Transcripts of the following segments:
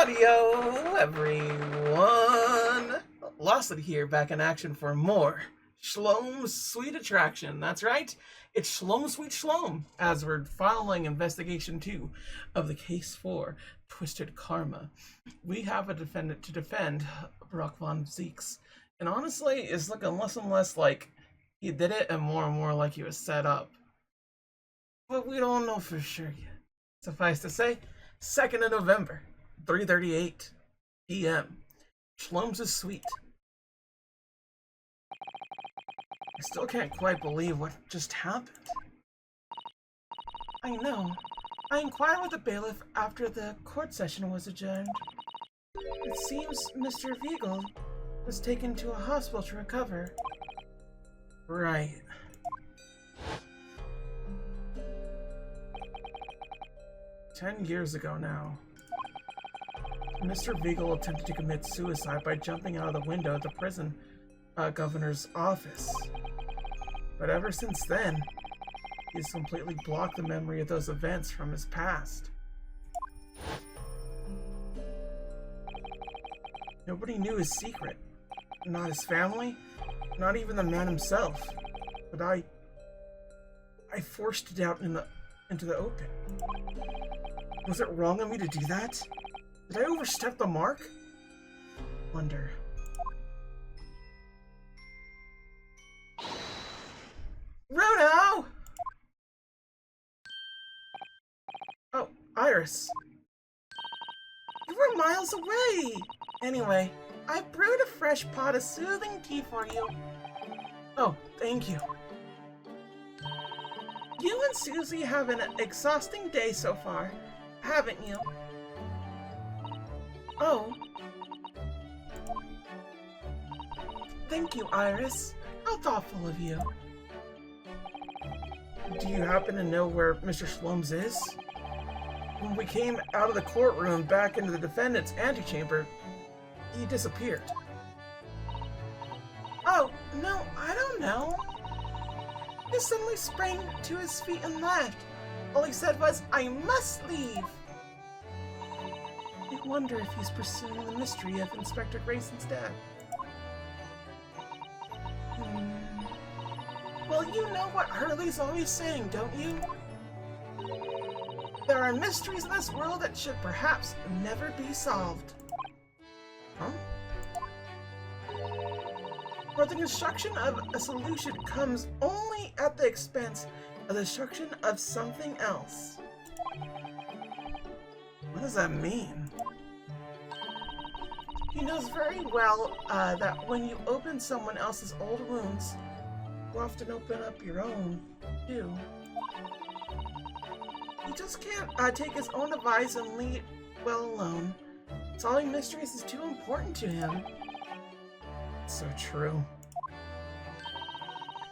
Audio, everyone! Losset here, back in action for more Shlome's Sweet Attraction. That's right, it's Shlome Sweet Shlome, as we're following Investigation 2 of the case for Twisted Karma. We have a defendant to defend, Brock von Zieks, and honestly, it's looking less and less like he did it and more like he was set up. But we don't know for sure yet. Suffice to say, 2nd of November. 3:38 p.m. Shlome's is sweet. I still can't quite believe what just happened. I know. I inquired with the bailiff after the court session was adjourned. It seems Mr. Viegel was taken to a hospital to recover. Right. "10 years ago now. Mr. Viegel attempted to commit suicide by jumping out of the window of the prison governor's office. But ever since then, he's completely blocked the memory of those events from his past. Nobody knew his secret. Not his family, not even the man himself. But I forced it out into the open. Was it wrong of me to do that? Did I overstep the mark? Wonder. Runo! Oh, Iris. You were miles away! Anyway, I brewed a fresh pot of soothing tea for you. Oh, thank you. You and Susie have an exhausting day so far, haven't you? Oh. Thank you, Iris. How thoughtful of you. Do you happen to know where Mr. Shlome's is? When we came out of the courtroom back into the defendant's antechamber, he disappeared. Oh, no, I don't know. He suddenly sprang to his feet and left. All he said was, "I must leave." I wonder if he's pursuing the mystery of Inspector Grayson's death. Well, you know what Hurley's always saying, don't you? There are mysteries in this world that should perhaps never be solved. Huh? For the construction of a solution comes only at the expense of the destruction of something else. What does that mean? He knows very well that when you open someone else's old wounds, you often open up your own, too. He just can't take his own advice and leave well alone. Solving mysteries is too important to him. So true.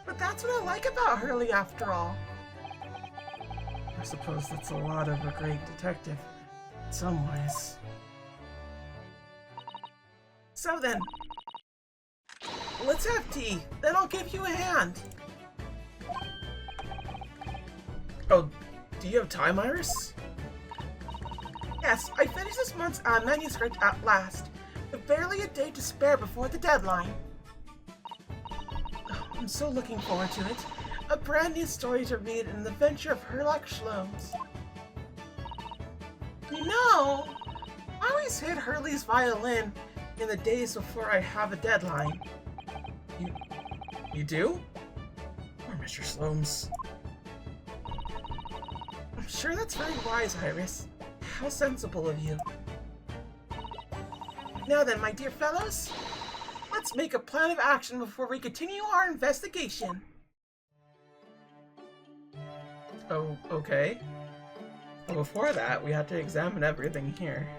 But that's what I like about Hurley, after all. I suppose that's a lot of a great detective, in some ways. So then, let's have tea, then I'll give you a hand. Oh, do you have time, Iris? Yes, I finished this month's manuscript at last, with barely a day to spare before the deadline. Oh, I'm so looking forward to it. A brand new story to read in the adventure of Herlock Sholmes. You know, I always hit Hurley's violin in the days before I have a deadline. You do? Or Mr. Shlomes. I'm sure that's very wise, Iris. How sensible of you. Now then, my dear fellows, let's make a plan of action before we continue our investigation. Oh, okay. But before that, we have to examine everything here.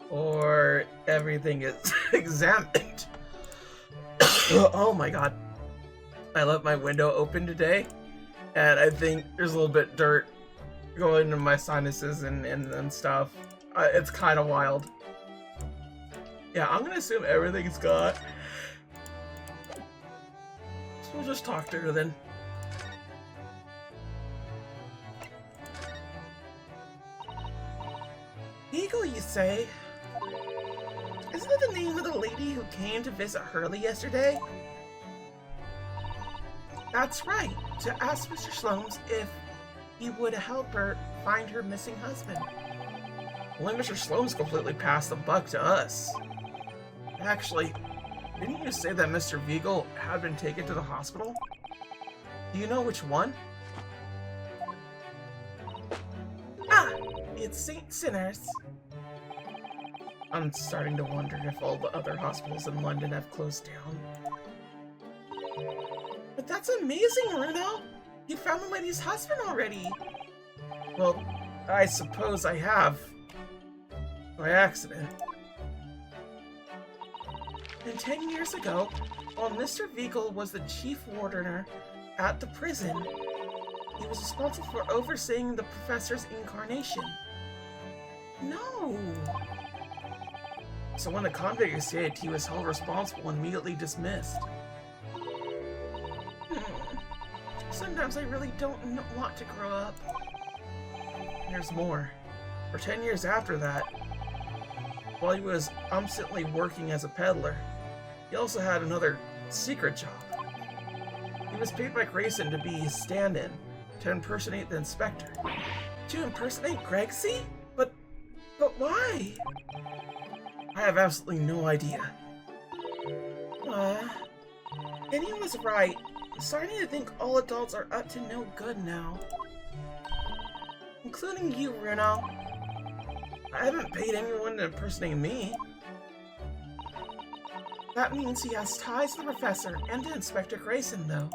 Or everything is examined. Oh my god. I left my window open today, and I think there's a little bit dirt going into my sinuses and stuff. It's kind of wild. Yeah, I'm gonna assume everything's got. So we'll just talk to her then. Eagle, you say? Isn't that the name of the lady who came to visit Hurley yesterday? That's right, to ask Mr. Slomes if he would help her find her missing husband. Only Mr. Slomes completely passed the buck to us. Actually, didn't you say that Mr. Viegel had been taken to the hospital? Do you know which one? Ah, it's St. Sinner's. I'm starting to wonder if all the other hospitals in London have closed down. But that's amazing, Runo! You found the lady's husband already! Well, I suppose I have. By accident. And 10 years ago, while Mr. Viegel was the chief wardener at the prison, he was responsible for overseeing the professor's incarnation. No! So when the convict escaped, he was held responsible and immediately dismissed. Sometimes I really don't want to grow up. There's more. For 10 years after that, while he was constantly working as a peddler, he also had another secret job. He was paid by Grayson to be his stand-in, to impersonate the inspector. To impersonate Gregsy? But why? I have absolutely no idea. Penny was right. I'm starting to think all adults are up to no good now. Including you, Runo. I haven't paid anyone to impersonate me. That means he has ties to the professor and to Inspector Grayson, though.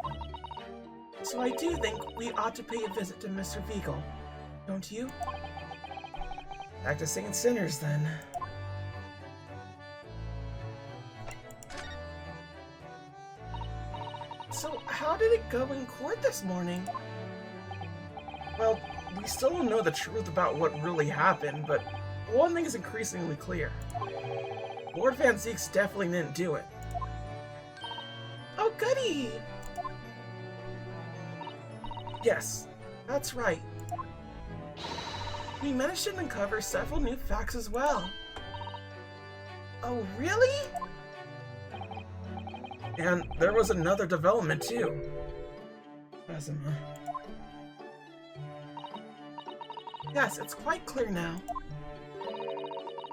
So I do think we ought to pay a visit to Mr. Viegel, don't you? Back to St. Sinner's, then. So, how did it go in court this morning? Well, we still don't know the truth about what really happened, but one thing is increasingly clear. Lord Van Zieks definitely didn't do it. Oh, goody! Yes, that's right. We managed to uncover several new facts as well. Oh, really? And there was another development, too. Kazuma. Yes, it's quite clear now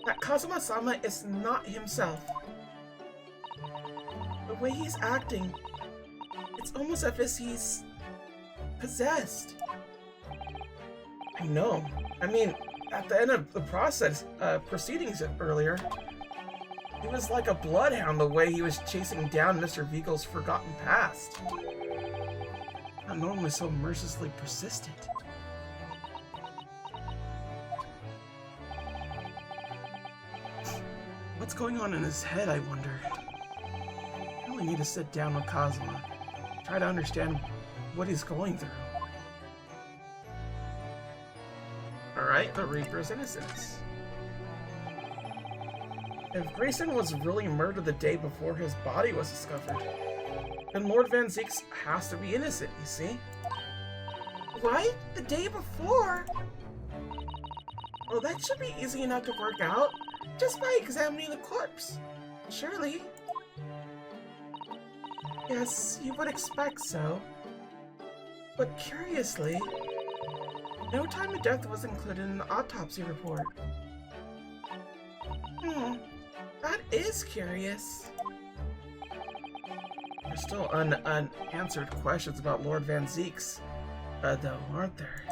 that Kazuma-sama is not himself. The way he's acting, it's almost as if he's possessed. I know. I mean, at the end of the proceedings earlier, he was like a bloodhound the way he was chasing down Mr. Viegel's forgotten past. Not normally so mercilessly persistent. What's going on in his head, I wonder? I really need to sit down with Kazuma, try to understand what he's going through. Alright, the Reaper's innocence. If Grayson was really murdered the day before his body was discovered, then Lord Van Zieks has to be innocent, you see? Right? The day before? Well, that should be easy enough to work out, just by examining the corpse. Surely. Yes, you would expect so. But curiously, no time of death was included in the autopsy report. That is curious. There's still unanswered questions about Lord Van Zieks, though, aren't there?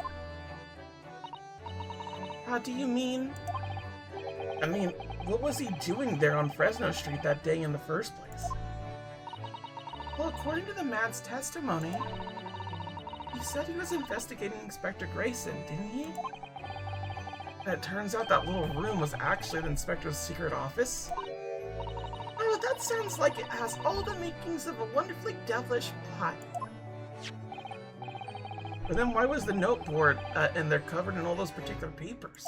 How do you mean? I mean, what was he doing there on Fresno Street that day in the first place? Well, according to the man's testimony, he said he was investigating Inspector Grayson, didn't he? And it turns out that little room was actually the inspector's secret office. Oh, that sounds like it has all the makings of a wonderfully devilish plot. But then why was the noteboard in there covered in all those particular papers?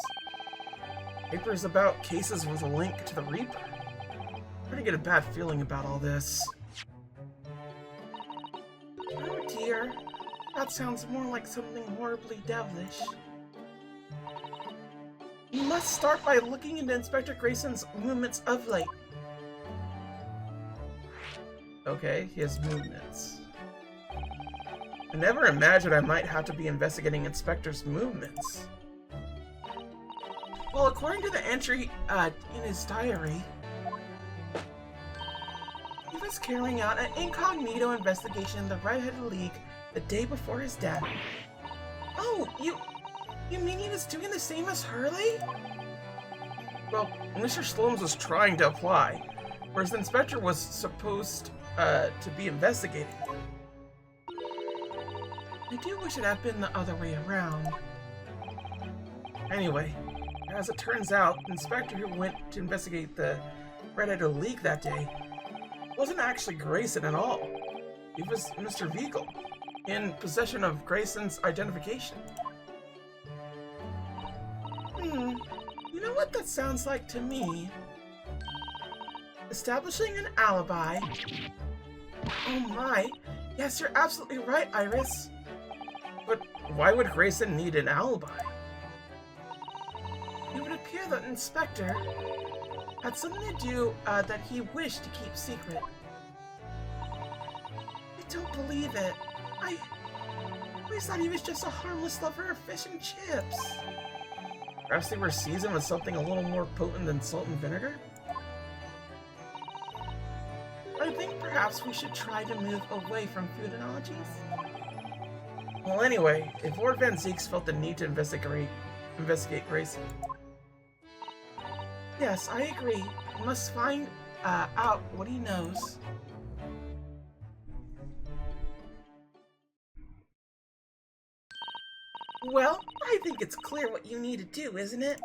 Papers about cases with a link to the Reaper. I'm starting to get a bad feeling about all this. Oh dear, that sounds more like something horribly devilish. You must start by looking into Inspector Grayson's movements of late. Okay, his movements. I never imagined I might have to be investigating Inspector's movements. Well, according to the entry in his diary, he was carrying out an incognito investigation in the Red-Headed League the day before his death. Oh, you mean he was doing the same as Hurley? Well, Mr. Slomes was trying to apply, whereas the Inspector was supposed to be investigating. I do wish it had been the other way around. Anyway, as it turns out, the Inspector who went to investigate the Red-Headed League that day wasn't actually Grayson at all. It was Mr. Veagle, in possession of Grayson's identification. You know what that sounds like to me? Establishing an alibi. Oh my, yes, you're absolutely right, Iris. But why would Grayson need an alibi? It would appear that Inspector had something to do that he wished to keep secret. I don't believe it. I always thought he was just a harmless lover of fish and chips. Perhaps they were seasoned with something a little more potent than salt and vinegar? I think perhaps we should try to move away from food analogies. Well, anyway, if Lord Van Zieks felt the need to investigate Grayson. Yes, I agree. We must find out what he knows. Well, I think it's clear what you need to do, isn't it?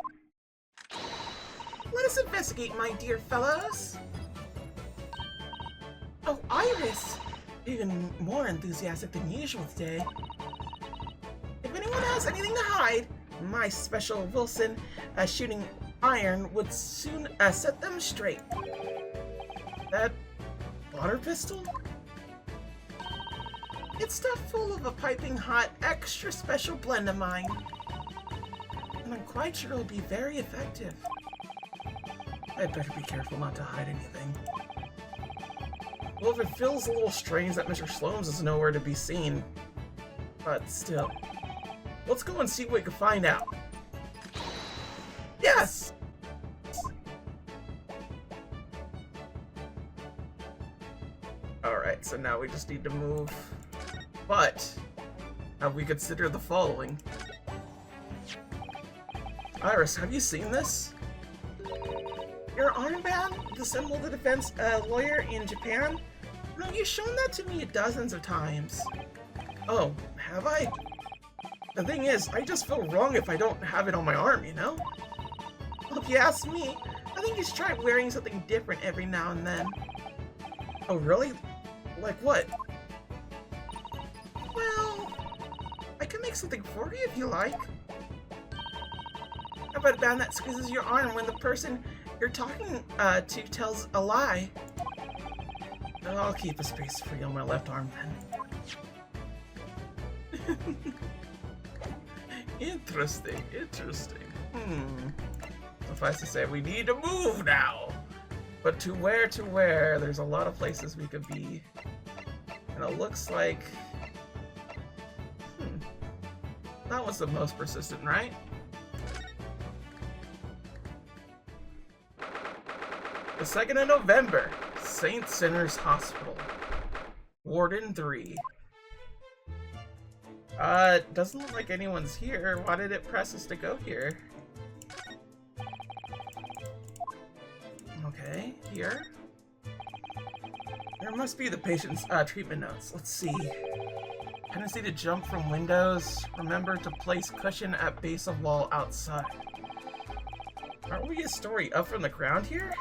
Let us investigate, my dear fellows. Oh, Iris! Even more enthusiastic than usual today. If anyone has anything to hide, my special Wilson shooting iron would soon set them straight. That water pistol? It's stuffed full of a piping hot, extra special blend of mine. And I'm quite sure it'll be very effective. I'd better be careful not to hide anything. Well, if it feels a little strange that Mr. Slomes is nowhere to be seen, but still. Let's go and see what we can find out. Yes! Alright, so now we just need to move. But, have we considered the following? Iris, have you seen this? Your armband, the symbol of the defense lawyer in Japan? No, you've shown that to me dozens of times. Oh, have I? The thing is, I just feel wrong if I don't have it on my arm, you know? Well, if you ask me, I think you should try wearing something different every now and then. Oh, really? Like what? Well, I can make something for you if you like. How about a band that squeezes your arm when the person you're talking to tells a lie? I'll keep a space for you on my left arm then. Interesting, interesting. Suffice to say, we need to move now. But to where? There's a lot of places we could be. And it looks like... that was the most persistent, right? The 2nd of November, St. Sinner's Hospital. Warden 3. Doesn't look like anyone's here. Why did it press us to go here? Okay, here. There must be the patient's treatment notes. Let's see. Tendency to jump from windows. Remember to place cushion at base of wall outside. Aren't we a story up from the ground here?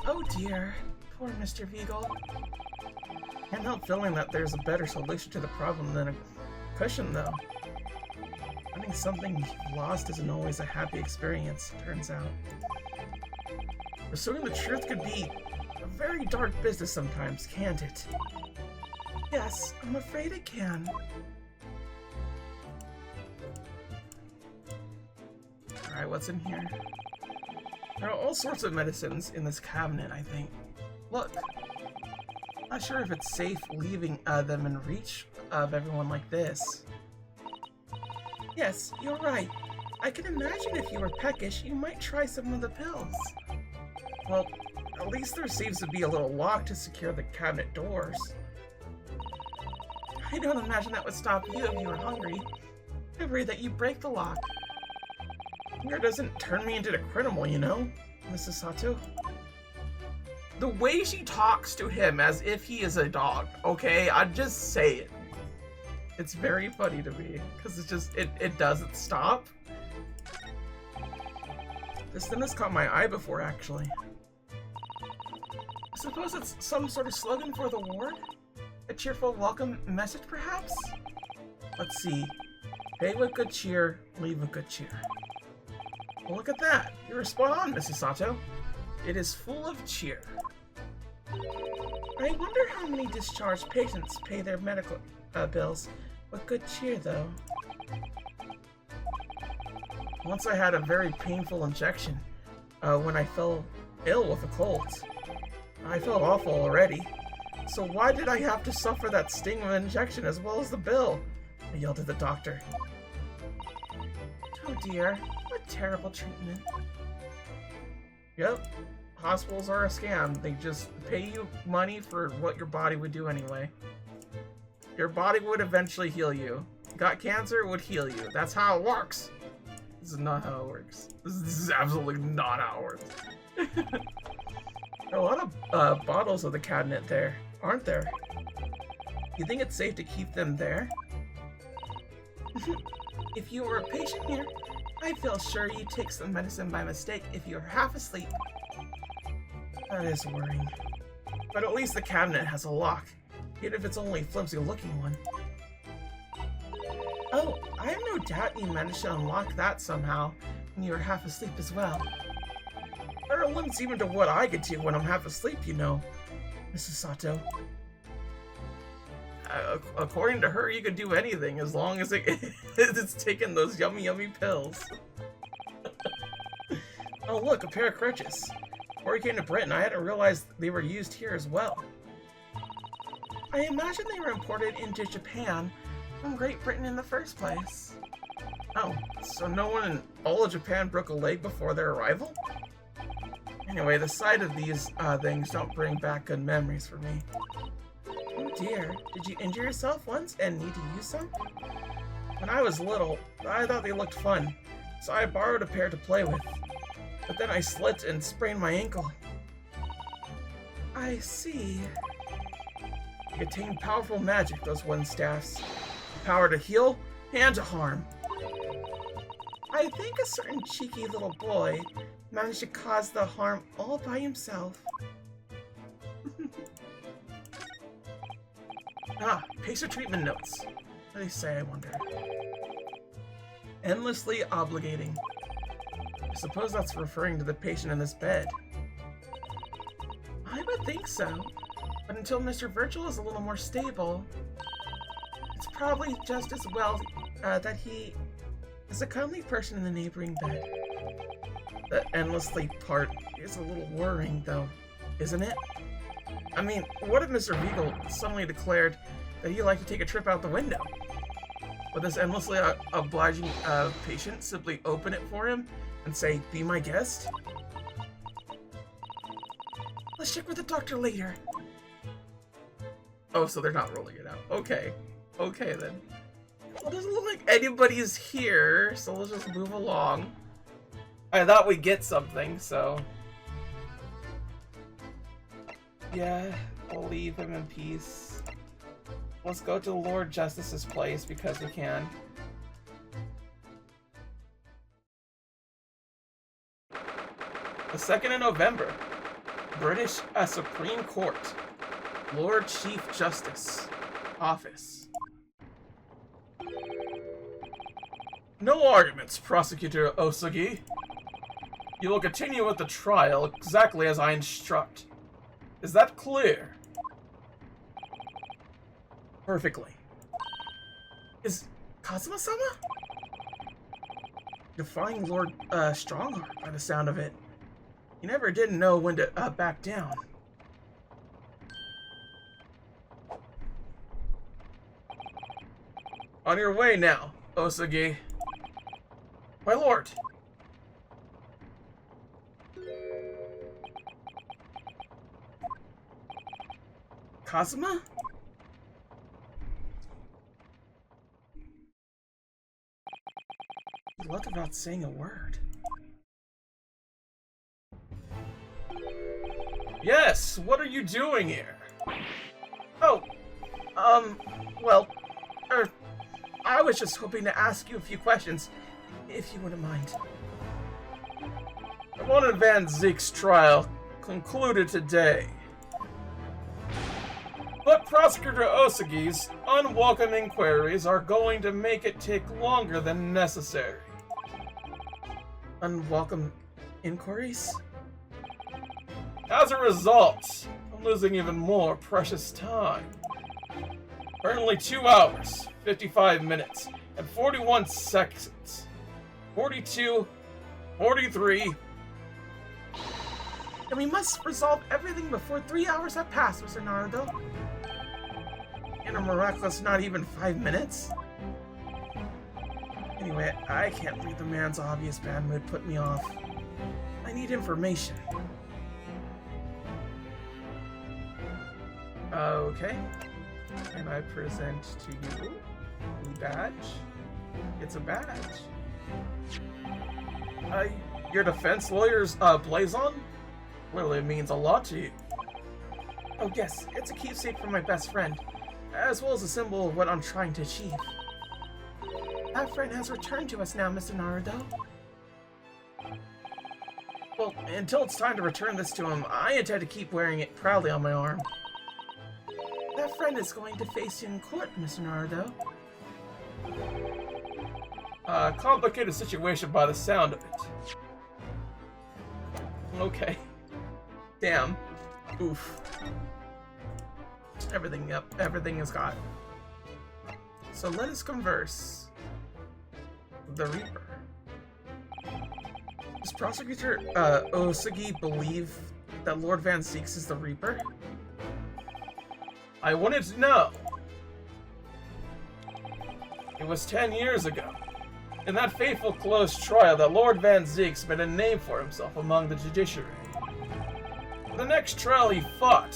Oh dear. Poor Mr. Veagle. Can't help feeling that there's a better solution to the problem than a cushion, though. Finding something you've lost isn't always a happy experience, turns out. Pursuing the truth could be a very dark business sometimes, can't it? Yes, I'm afraid it can. Alright, what's in here? There are all sorts of medicines in this cabinet, I think. Look, Not sure if it's safe leaving them in reach of everyone like this. Yes, you're right. I can imagine if you were peckish, you might try some of the pills. Well, at least there seems to be a little lock to secure the cabinet doors. I don't imagine that would stop you if you were hungry. I worry that you break the lock. Hunger doesn't turn me into a criminal, you know, Mrs. Sato. The way she talks to him as if he is a dog, okay? I'd just say it. It's very funny to me, because it's just, it doesn't stop. This thing has caught my eye before, actually. I suppose it's some sort of slogan for the ward? A cheerful welcome message, perhaps? Let's see. Pay with good cheer, leave with good cheer. Well, look at that. You were spot on, Mrs. Sato. It is full of cheer. I wonder how many discharged patients pay their medical bills with good cheer, though. Once I had a very painful injection when I fell ill with a cold. I felt awful already. So why did I have to suffer that sting of an injection as well as the bill? I yelled at the doctor. Oh dear, what terrible treatment. Yep, hospitals are a scam. They just pay you money for what your body would do anyway. Your body would eventually heal you. Got cancer, it would heal you. That's how it works. This is not how it works. This is absolutely not how it works. There are a lot of bottles of the cabinet there, aren't there? You think it's safe to keep them there? If you were a patient here, I feel sure you take some medicine by mistake if you're half asleep. That is worrying. But at least the cabinet has a lock, even if it's only a flimsy looking one. Oh, I have no doubt you managed to unlock that somehow when you were half asleep as well. There are limits even to what I could do when I'm half asleep, you know, Mrs. Sato. According to her, you could do anything as long as it's taking those yummy, yummy pills. Oh, look, a pair of crutches. Before I came to Britain, I hadn't realized they were used here as well. I imagine they were imported into Japan from Great Britain in the first place. Oh, so no one in all of Japan broke a leg before their arrival? Anyway, the sight of these things don't bring back good memories for me. Oh dear, did you injure yourself once and need to use some? When I was little, I thought they looked fun, so I borrowed a pair to play with. But then I slipped and sprained my ankle. I see. They contain powerful magic, those wooden staffs. Power to heal and to harm. I think a certain cheeky little boy managed to cause the harm all by himself. Ah, patient treatment notes. What do they say, I wonder? Endlessly obligating. I suppose that's referring to the patient in this bed. I would think so, but until Mr. Virgil is a little more stable, it's probably just as well that he is a kindly person in the neighboring bed. The endlessly part is a little worrying, though, isn't it? I mean, what if Mr. Beagle suddenly declared that he'd like to take a trip out the window? Would this endlessly obliging patient simply open it for him and say, "Be my guest"? Let's check with the doctor later. Oh, so they're not rolling it out. Okay. Okay, then. Well, it doesn't look like anybody's here, so let's just move along. I thought we'd get something, so... yeah, I'll leave him in peace. Let's go to the Lord Justice's place, because we can. The 2nd of November. British Supreme Court. Lord Chief Justice. Office. No arguments, Prosecutor Osagi. You will continue with the trial exactly as I instruct. Is that clear? Perfectly. Is Kazuma-sama? Defying Lord Stronghart by the sound of it. He never did know when to back down. On your way now, Osagi. My lord. Kazuma? He left without saying a word. Yes, what are you doing here? Oh, well, I was just hoping to ask you a few questions, if you wouldn't mind. Ramon Van Zeke's trial concluded today. But Prosecutor Osagi's unwelcome inquiries are going to make it take longer than necessary. Unwelcome inquiries? As a result, I'm losing even more precious time. Currently 2 hours, 55 minutes, and 41 seconds. 42, 43. And we must resolve everything before 3 hours have passed, Mr. Naruto. In a miraculous not even 5 minutes? Anyway, I can't leave the man's obvious bad mood put me off. I need information. Okay. And I present to you the badge. It's a badge. Your defense lawyer's blazon? Well, it means a lot to you. Oh yes, it's a keepsake from my best friend, as well as a symbol of what I'm trying to achieve. That friend has returned to us now, Mr. Naruto. Well, until it's time to return this to him, I intend to keep wearing it proudly on my arm. That friend is going to face you in court, Mr. Naruto. Complicated situation by the sound of it. Okay. Damn. Oof. Everything is got. So let us converse. The Reaper. Does Prosecutor Osagi believe that Lord Van Zeeks is the Reaper? I wanted to know. It was 10 years ago, in that fateful close trial, that Lord Van Zeeks made a name for himself among the judiciary. The next trial he fought,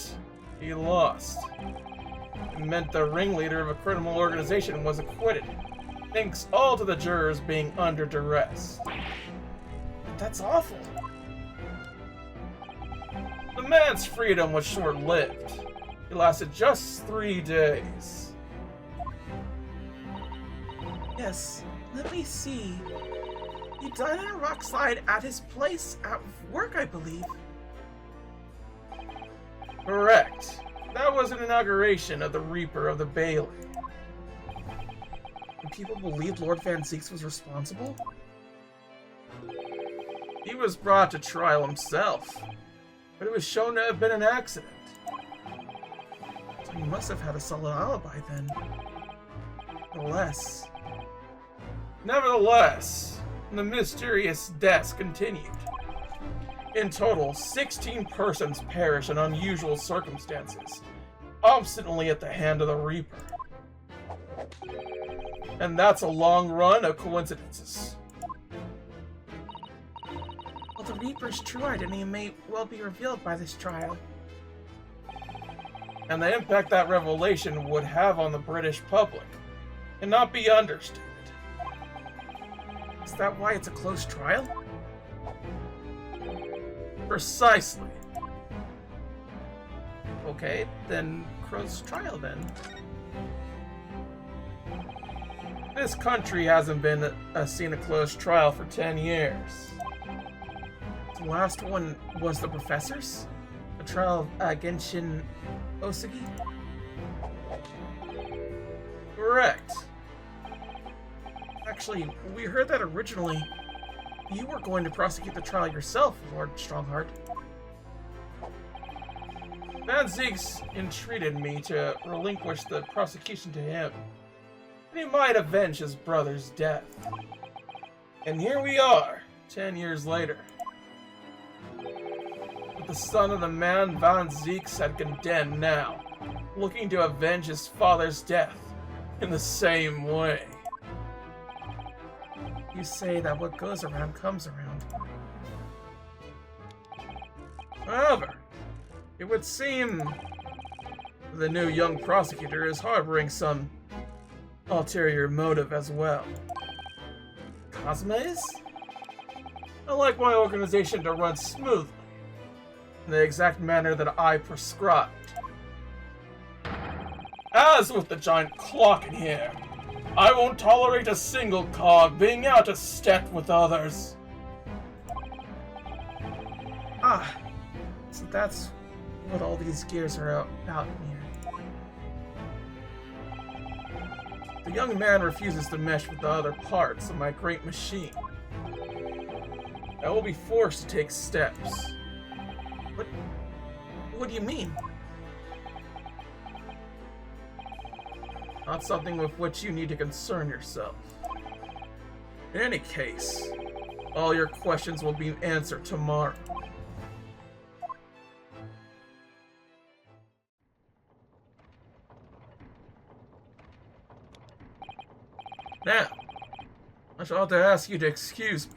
he lost. It meant the ringleader of a criminal organization was acquitted, thanks all to the jurors being under duress. That's awful. The man's freedom was short-lived. It lasted just 3 days. Yes, let me see. He died in a rock slide at his place at work, I believe. Correct. That was an inauguration of the Reaper of the Bailey. And people believed Lord Van Zeeks was responsible? He was brought to trial himself, but it was shown to have been an accident. So he must have had a solid alibi then. Nevertheless, the mysterious deaths continued. In total, 16 persons perished in unusual circumstances, obstinately at the hand of the Reaper. And that's a long run of coincidences. Well, the Reaper's true identity may well be revealed by this trial. And the impact that revelation would have on the British public cannot be understated. Is that why it's a closed trial? Precisely. Okay, then closed trial then. This country hasn't been seen a closed trial for 10 years. The last one was the professor's? The trial of Genshin Osagi? Correct. Actually, we heard that originally you were going to prosecute the trial yourself, Lord Strongheart. Van Zeeks entreated me to relinquish the prosecution to him, and he might avenge his brother's death. And here we are, 10 years later. With the son of the man Van Zeeks had condemned now, looking to avenge his father's death, in the same way. You say that what goes around comes around. However, it would seem the new young prosecutor is harboring some ulterior motive as well. Kazuma is? I like my organization to run smoothly, in the exact manner that I prescribed. As with the giant clock in here, I won't tolerate a single cog being out of step with others. Ah, so that's what all these gears are about here. The young man refuses to mesh with the other parts of my great machine. I will be forced to take steps. What do you mean? Not something with which you need to concern yourself. In any case, all your questions will be answered tomorrow. Now, I shall have to ask you to excuse me.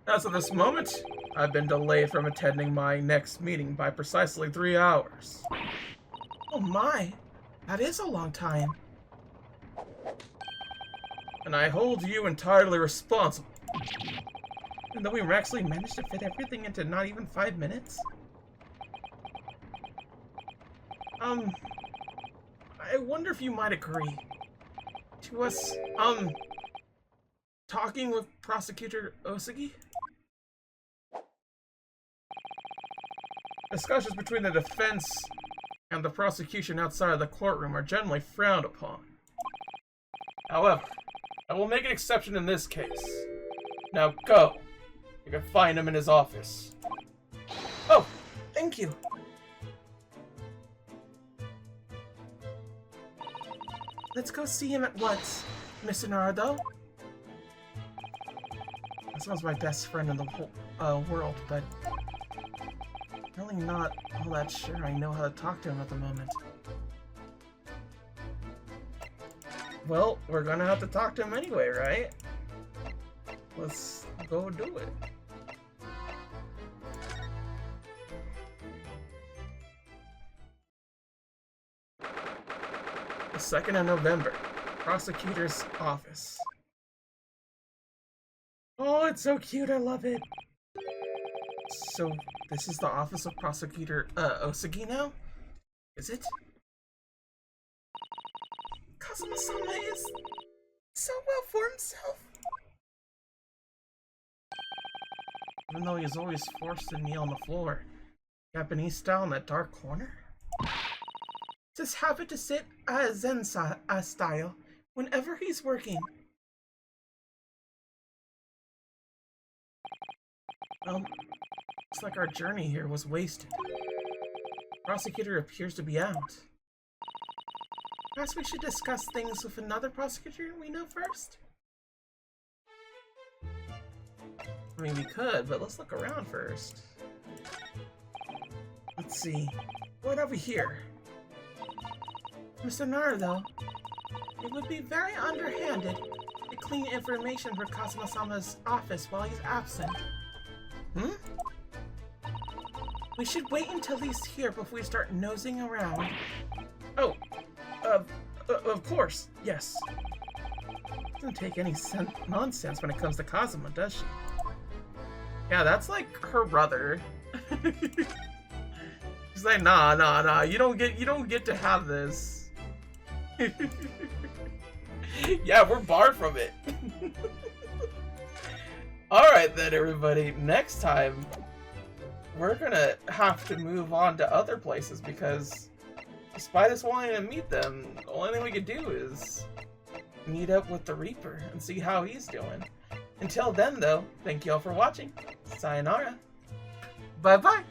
As of this moment, I've been delayed from attending my next meeting by precisely 3 hours. Oh my, that is a long time. And I hold you entirely responsible. Even though we actually managed to fit everything into not even 5 minutes? I wonder if you might agree to us, talking with Prosecutor Osagi? Discussions between the defense and the prosecution outside of the courtroom are generally frowned upon. However, I will make an exception in this case. Now go. You can find him in his office. Oh, thank you. Let's go see him at once, Mr. Naruto. This one's my best friend in the whole world, but really not all that sure I know how to talk to him at the moment. Well, we're gonna have to talk to him anyway, right? Let's go do it. The 2nd of November, Prosecutor's Office. Oh, it's so cute, I love it. So, this is the office of Prosecutor, Osagi now? Is it? Kazuma-sama is so well for himself. Even though he's always forced to kneel on the floor, Japanese style in that dark corner? It's his habit to sit Zen style whenever he's working. Well, looks like our journey here was wasted. Prosecutor appears to be out. Perhaps we should discuss things with another prosecutor we know first? I mean, we could, but let's look around first. Let's see. What have we here? Mr. Naruto, it would be very underhanded to clean information for Kazuma-sama's office while he's absent. Hmm? We should wait until he's here before we start nosing around. Oh, of course, yes. Doesn't take any nonsense when it comes to Kazuma, does she? Yeah, that's like her brother. She's like, nah, you don't get to have this. Yeah, we're barred from it. Alright then, everybody. Next time, we're gonna have to move on to other places because despite us wanting to meet them, the only thing we could do is meet up with the Reaper and see how he's doing. Until then, though, thank you all for watching. Sayonara. Bye-bye.